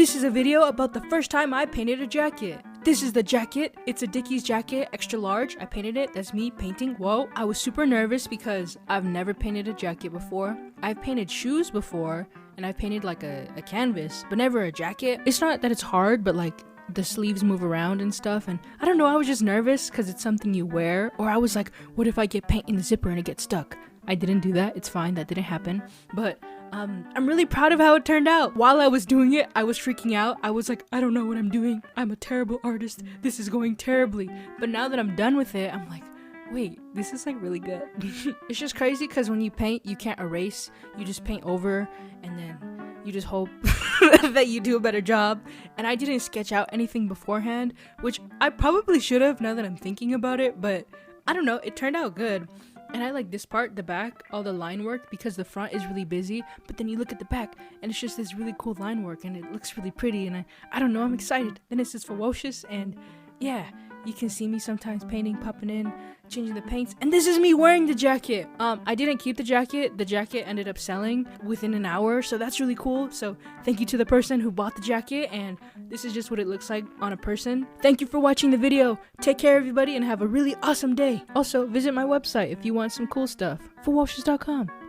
This is a video about the first time I painted a jacket. This is the jacket. It's a Dickies jacket, extra large. I painted it. That's me painting. Whoa. I was super nervous because I've never painted a jacket before. I've painted shoes before, and I've painted like a canvas, but never a jacket. It's not that it's hard, but like the sleeves move around and stuff, and I don't know, I was just nervous because it's something you wear, or I was like, what if I get paint in the zipper and it gets stuck? I didn't do that. It's fine. That didn't happen. But I'm really proud of how it turned out. While I was doing it, I was freaking out. I was like, I don't know what I'm doing. I'm a terrible artist. This is going terribly. But now that I'm done with it, I'm like, wait, this is like really good. It's just crazy because when you paint, you can't erase. You just paint over and then you just hope that you do a better job. And I didn't sketch out anything beforehand, which I probably should have now that I'm thinking about it. But I don't know, it turned out good. And I like this part, the back, all the line work, because the front is really busy, but then you look at the back and it's just this really cool line work and it looks really pretty, and I don't know, I'm excited. Then it says FEWOCIOUS, and yeah, you can see me sometimes painting, popping in, changing the paints, and this is me wearing the jacket. I didn't keep the jacket ended up selling within an hour, so that's really cool. So thank you to the person who bought the jacket, and this is just what it looks like on a person. Thank you for watching the video. Take care everybody and have a really awesome day. Also visit my website if you want some cool stuff, FEWOCIOUS.com.